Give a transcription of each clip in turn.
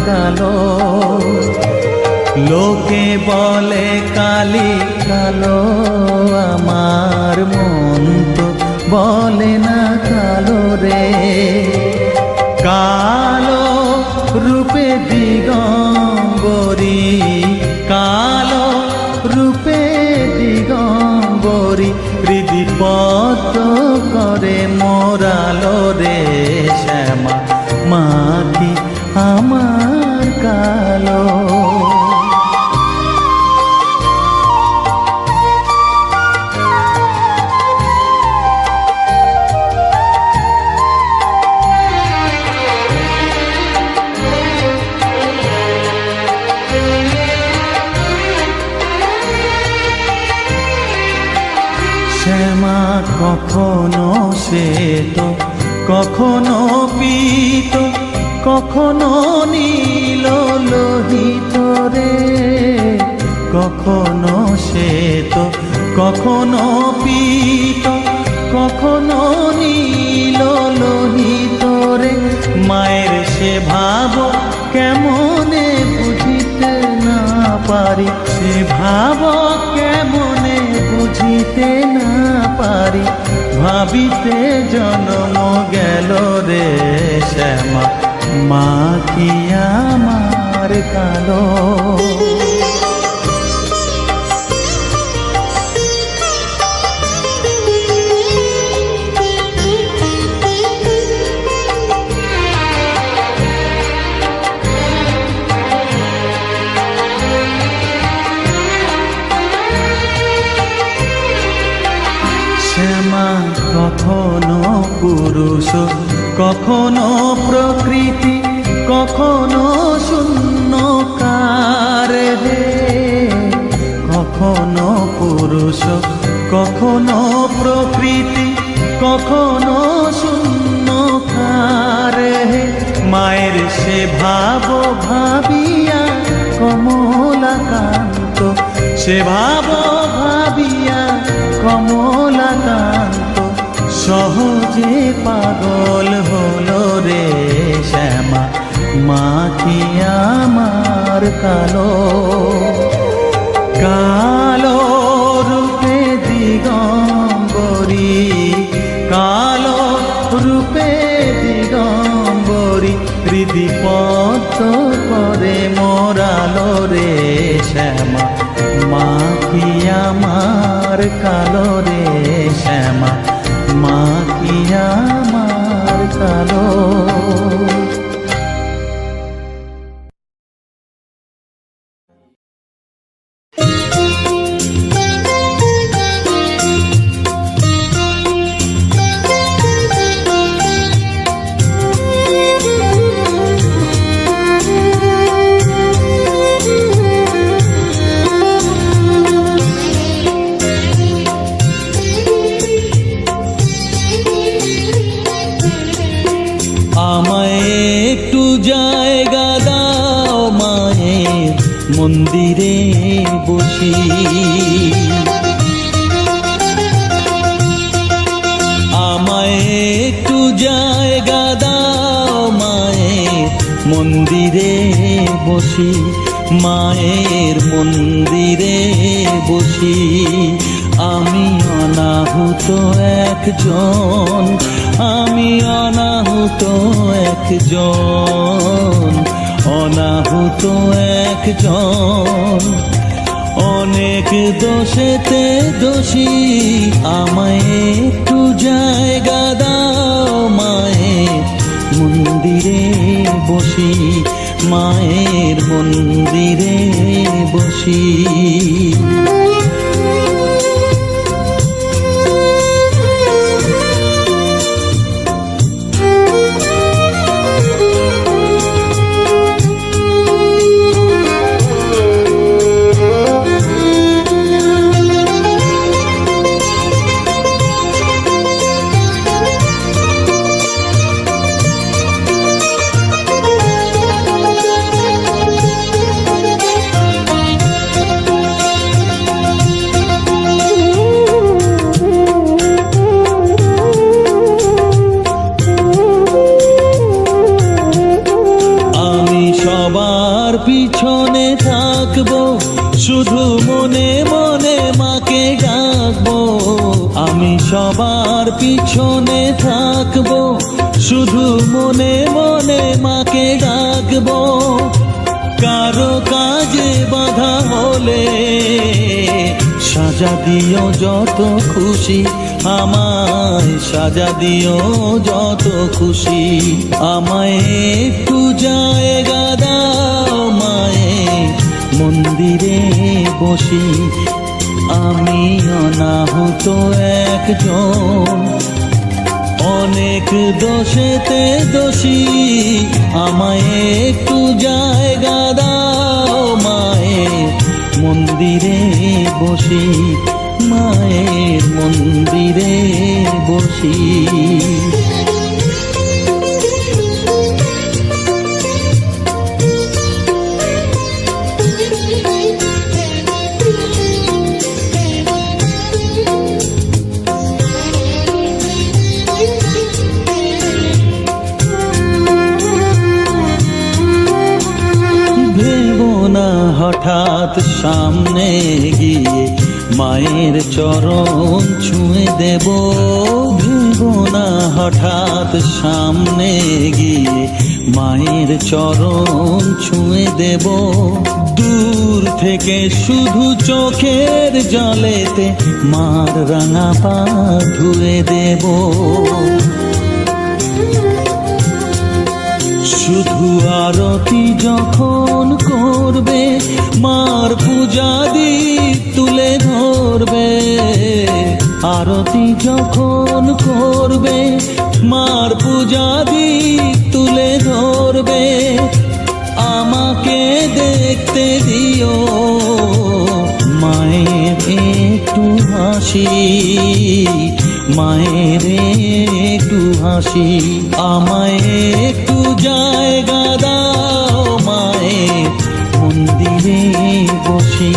কালো। লোকে বলে কালি কালো, আমার মন তো বলে না কালো রে। কালো রূপে দিগম্বরী, কালো রূপে দিগম্বরী, হৃদিপদ্ম করে মোরালো রে শ্যামা, মা কি আমার কালো। শ্যামা কখনো শ্বেত, কখনো পীত, কখনো নীল লোহিত রে। কখনো শ্বেত, কখনো পীত, কখনো নীল লোহিত রে। মায়ের সে ভাব কেমনে বুঝিতে না পারি, সে ভাব কেমনে বুঝিতে না পারি, ভাবিতে জন্ম গেল রে শ্যামা, মা কি আমার কালো। শ্যামা কখনো পুরুষ, কখনো প্রকৃতি, কখনো শূন্যকার রে। কখনো পুরুষ, কখনো প্রকৃতি, কখনো শূন্যকার হে। মায়ের সে ভাব ভাবিয়া কমলাকান্ত, সে ভাব ভাবিয়া কমলাকান্ত, সহজে পাগল হলো রে শ্যামা, মা কি আমার কালো। কালো রূপে দিগম্বরী, কালো রূপে দিগম্বরী, হৃদিপদ্ম করে মোরালো রে শ্যামা, মা কি আমার কালো রে শ্যামা, মা কি আমার কালো। মন্দিরে বসি আমায় একটু জায়গা দাও, মায়ের মন্দিরে বসি, মায়ের মন্দিরে বসি। আমি অনাহুত একজন, আমি অনাহুত একজন, অনাহুত একজন, অনেক দোষেতে দোষী। আমায় একটু জায়গা দাও, মায়ের মন্দিরে বসি, মায়ের মন্দিরে বসি। শুধু মনে মনে মাকে ডাকবো, আমি সবার পিছনে থাকবো, শুধু মনে মনে মাকে ডাকবো। কারো কাজে বাধা হলে সাজা দিও যত খুশি, আমায় সাজা দিও যত খুশি। আমায় একটু জায়গা দাও মায়ের মন্দিরে বসি, আমি অনাহুত একজন, অনেক দোষেতে দোষী। আমায় একটু জায়গা দাও মায়ের মন্দিরে বসি, মায়ের মন্দিরে বসি। হঠাৎ সামনে গিয়ে মায়ের চরণ ছুঁয়ে দেব, ভেবো না হঠাৎ সামনে গিয়ে মায়ের চরণ ছুঁয়ে দেব। দূর থেকে শুধু চোখের জলেতে মার রাঙা পা ধুয়ে দেব। শুধু আরতি যখন করবে মার পূজা দীপ তুলে ধরবে, আরতি যখন করবে মার পূজা দীপ তুলে ধরবে। আমাকে দেখতে দিও মায়ের একটু হাসি, মায়ের একটু হাসি। আমায় একটু জায়গা দাও মায়ের মন্দিরে বসি,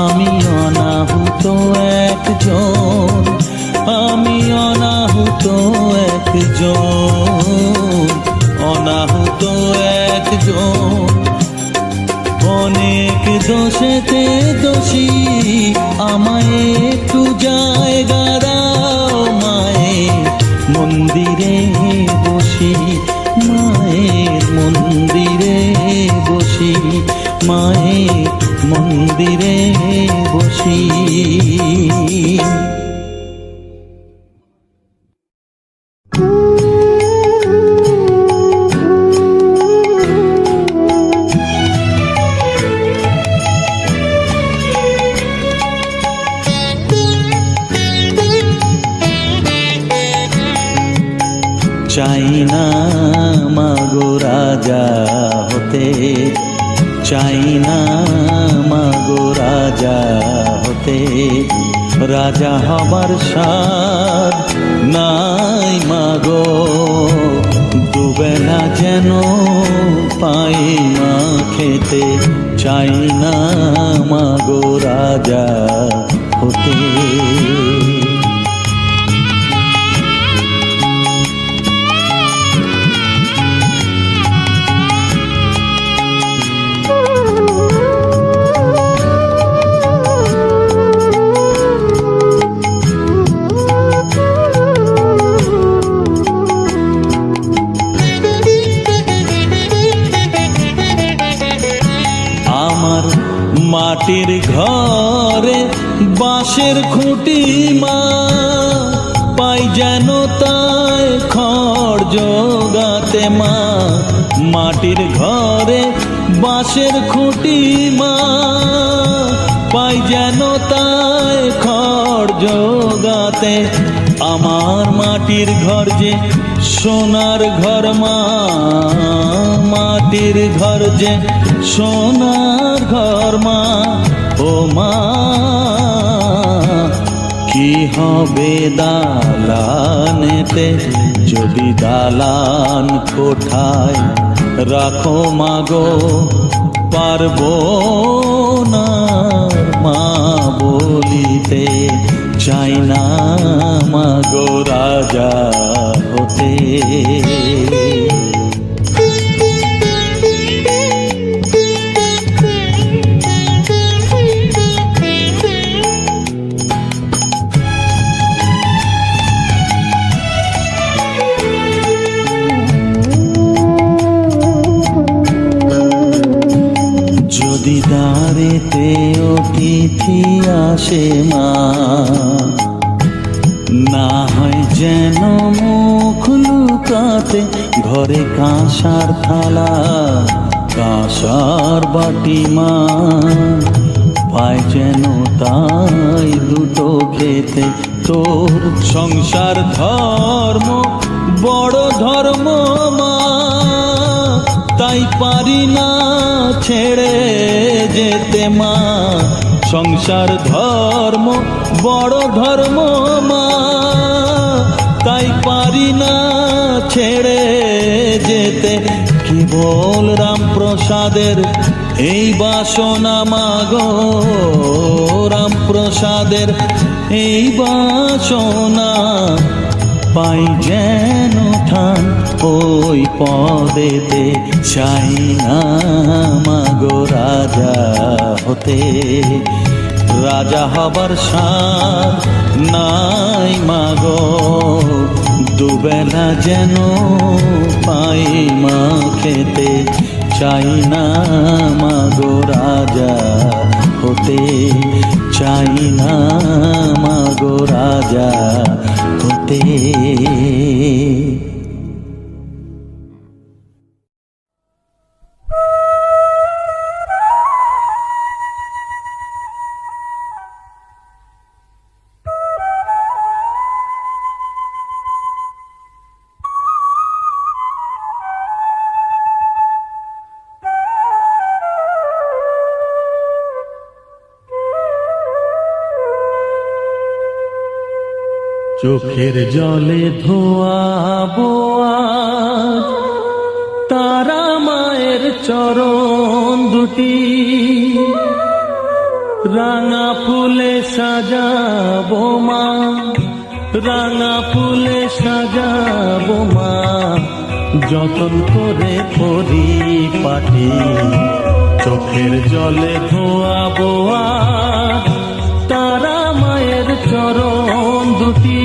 আমি অনাহুত একজন, আমি অনাহুত একজন, অনাহুত একজন, অনেক দোষেতে দোষী। আমায় একটু জায়গা দাও মায়ের মন্দিরে বসি, মায়ের মন্দিরে বসি, মায়ের মন্দিরে বসি। চাই না মাগো রাজা হতে, চাই না মাগো রাজা হতে, রাজা হবার স্বাদ নাই মাগো। দুবেলা যেন পাই মা খেতে, চাই না মাগো রাজা হতে। মাটির ঘরে বাঁশের খুঁটি মা, পাই যেন তাই খড় জোগাতে মা। মাটির ঘরে বাঁশের খুঁটি মা, পাই যেন তাই খড় জোগাতে। আমার মাটির ঘর যে সোনার ঘর মা, মাটির ঘর যে সোনার ঘর মা। ও মা কি হবে দালানেতে যদি দালান কোঠায় রাখো মাগো, পারবো না মা বলিতে। চাই না মাগো রাজা হতে। দিদারেতে অতিথি আসে মা, না হয় যেন মুখ লুকাতে ঘরে কাঁসার থালা কাঁসার বাটি মা, পায় যেন তাই দুটো খেতে। তোর সংসার ধর্ম বড় ধর্ম মা, তাই পারি না ছেড়ে যেতে মা। সংসার ধর্ম বড় ধর্ম মা, তাই পারি না ছেড়ে যেতে। কেবল রামপ্রসাদের এই বাসনা মাগো, রামপ্রসাদের এই বাসনা, পাই যেন ঠান ওই পদেতে। চাই না মাগো রাজা হতে, রাজা হবার সার নাই মাগো, দুবেলা যেন পাই মা খেতে। চাই না মাগো রাজা হতে, চাই না মাগো রাজা হতে। চোখের জলে ধোয়াবো আজ তারা মায়ের চরণ দুটি, রাঙা ফুলে সাজাবো মা, রাঙা ফুলে সাজাবো মা, যতন করে পরিপাটি। চোখের জলে ধোয়াবো আজ তারা মায়ের চরণ দুটি,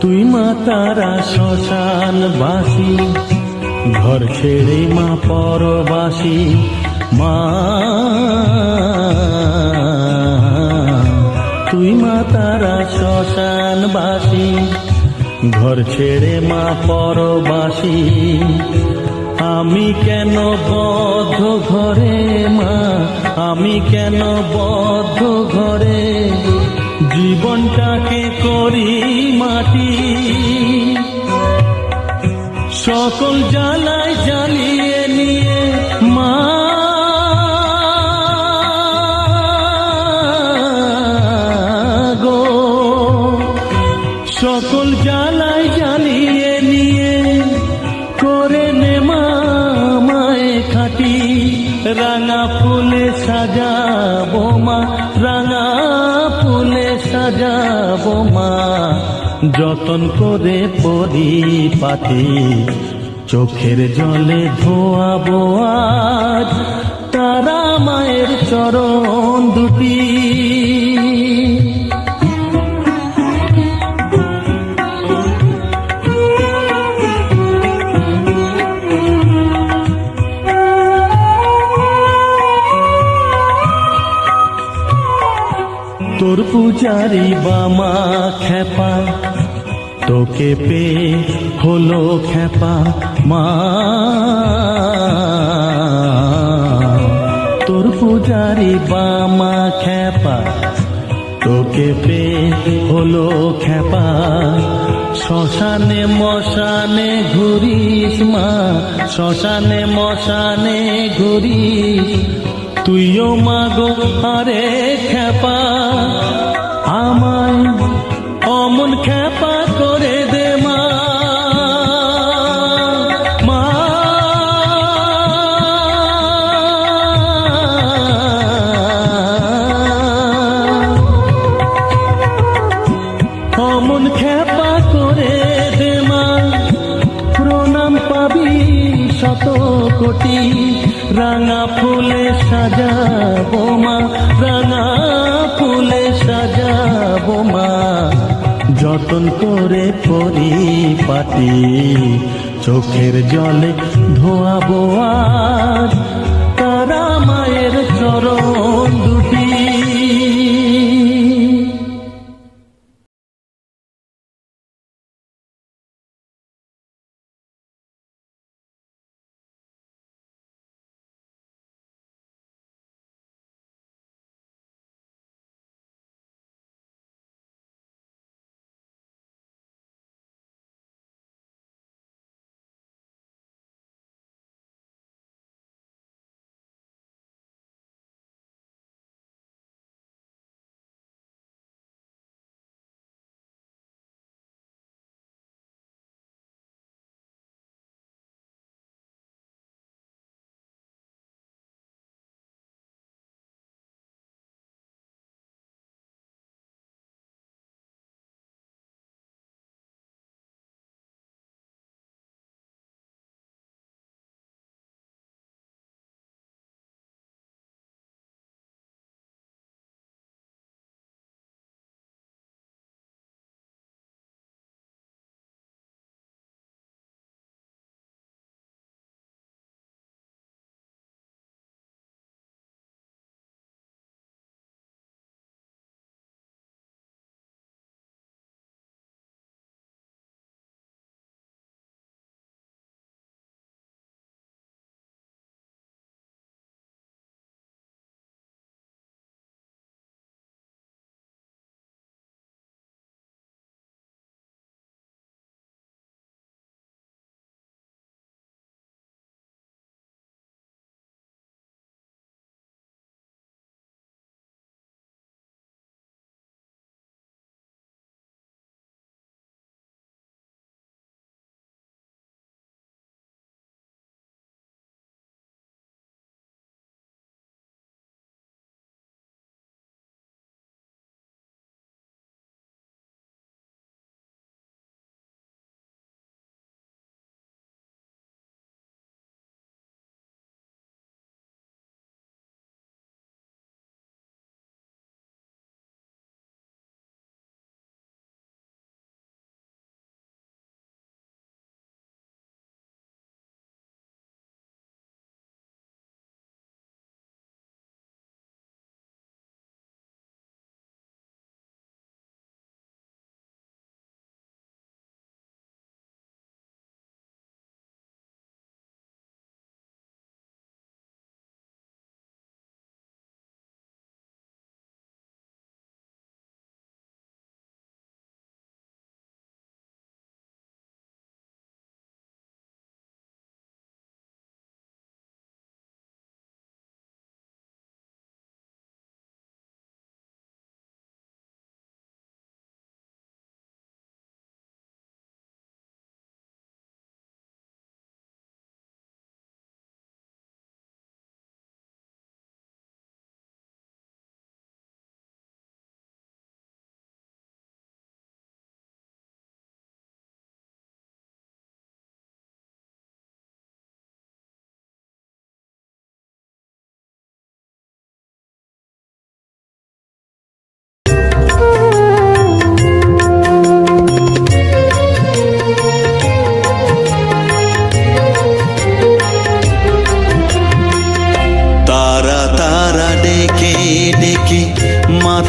তুই মা তারা শ্মশানবাসী, ঘর ছেড়ে মা পরবাসী মা, তুই মা তারা শ্মশানবাসী, ঘর ছেড়ে মা পরবাসী। আমি কেন বদ্ধ ঘরে মা, আমি কেন বদ্ধ ঘরে, জীবনটাকে করি মাটি। সকল জ্বালায় জ্বালিয়ে নিয়ে মা গো, সকল জ্বালায় জ্বালিয়ে নিয়ে করে নে মা মায়ে খাটি। রাঙা ফুলে সাজাবো মা, রাঙা ফুলে সাজাবো মা, যতন করে পরিপাটি। চোখের জলে ধোয়াবো আজ তারা মায়ের চরণ দুটি। তোর পূজারি বামা খেপা, তোকে পে হলো খেপা মা, তোর পূজারি বামা খেপা, তোকে পে হলো খেপা। শ্মশানে মশানে ঘুরিস মা, শ্মশানে মশানে ঘুরিস, তুইও মাগো আরে খেপা। আমায় অমন খেপা করে দে মা, মা অমন খেপা করে দে মা, প্রণাম পাবি শত কোটি রাঙা ফুলে সাজাবো মা, রাঙা ফুলে সাজাবো মা, যতন করে পরিপাটি চোখের জলে ধোয়াবো আজ তারা মায়ের চরণ দুটি।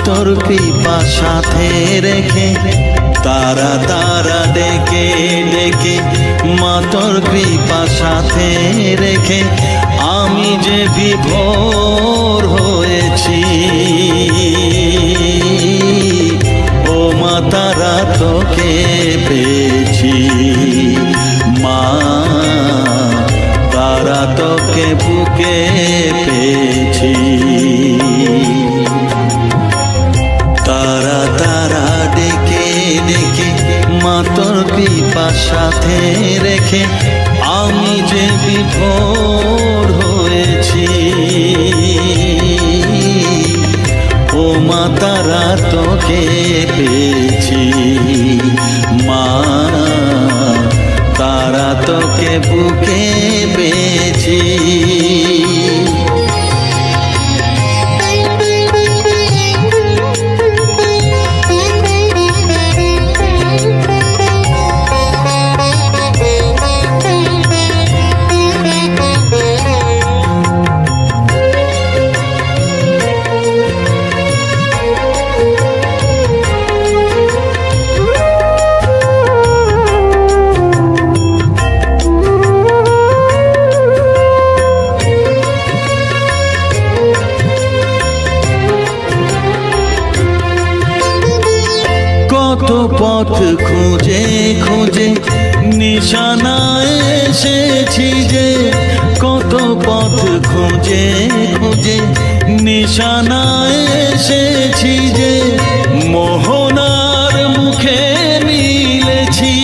তোর কৃপা সাথে রেখে, তারা তারা ডেকে ডেকে মা তোর কৃপা সাথে রেখে আমি যে বিভোর হয়েছি। ও মা তারা তোকে পেয়েছি, মা তারা তোকে বুকে পেয়েছি। তারা তারা ডেকে ডেকে মা তোর কৃপা সাথে রেখে আমি যে বিভোর হয়েছি। ও মা তারা তোকে পেয়েছি, মা তারা তোকে বুকে পেয়েছি। কত পথ খুঁজে খুঁজে নিশানায় এসেছি যে, কত পথ খুঁজে খুঁজে নিশানায় এসেছি যে, মোহনার মুখে মিলেছি।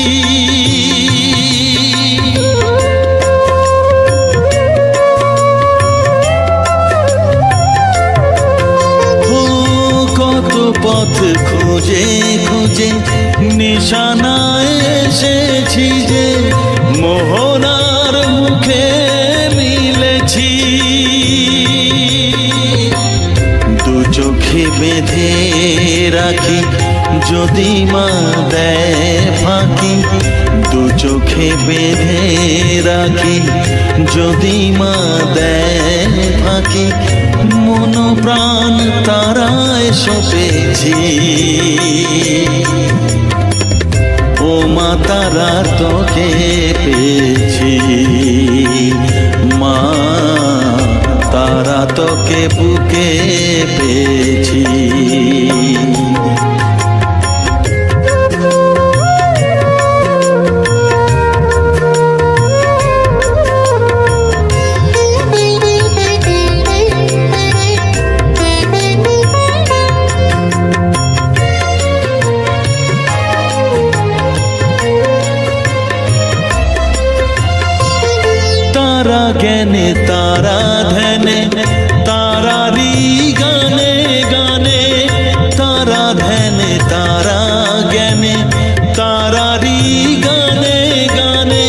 কত পথ খুঁজে খুঁজে নিশানায় এসেছি যে, মোহনার মুখে মিলেছি। দু চোখে বেঁধে রাখি যদি মা দেয় ফাঁকি, দু চোখে বেঁধে রাখি যদি মা দেয় ফাঁকি, মন প্রাণ তারায় সপেছি। ও মা তারা তোকে পেয়েছি, মা তারা তোকে বুকে পেয়েছি। তারা জ্ঞানে তারা ধ্যানে তারারি গানে গানে, তারা ধ্যানে তারা জ্ঞানে তারারি গানে গানে,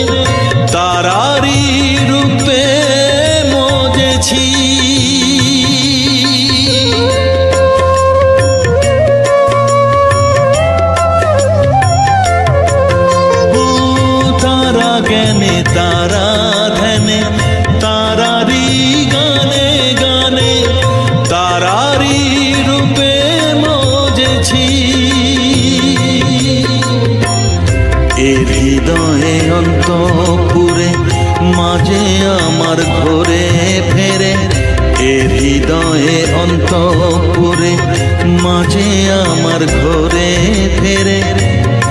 তারারি রূপে মজেছি। ও তারা জ্ঞানে তারা ধ্যানে তারারি গানে গানে, তারারি রূপে মজেছি। এর হৃদয়ে অন্তপুরে মাঝে আমার ঘরে ফেরে, এর হৃদয়ে অন্তপুরে মাঝে আমার ঘরে ফেরে,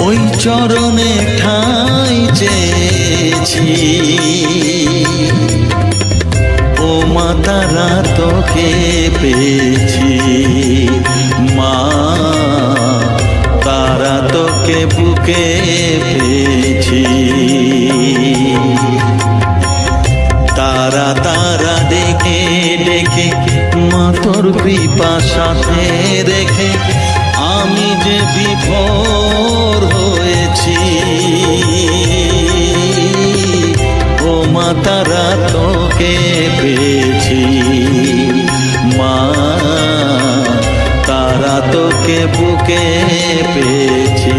ওই চরণে ঠাঁই চেয়েছি। ও মা তারা তোকে পেয়েছি, মা তারা তোকে বুকে পেয়েছি। তারা তারা ডেকে ডেকে মা তোর কৃপা সাথে রেখে আমি যে বিভোর হয়েছি। ও মা তারা তোকে পেয়েছি, মা তারা তোকে বুকে পেয়েছি।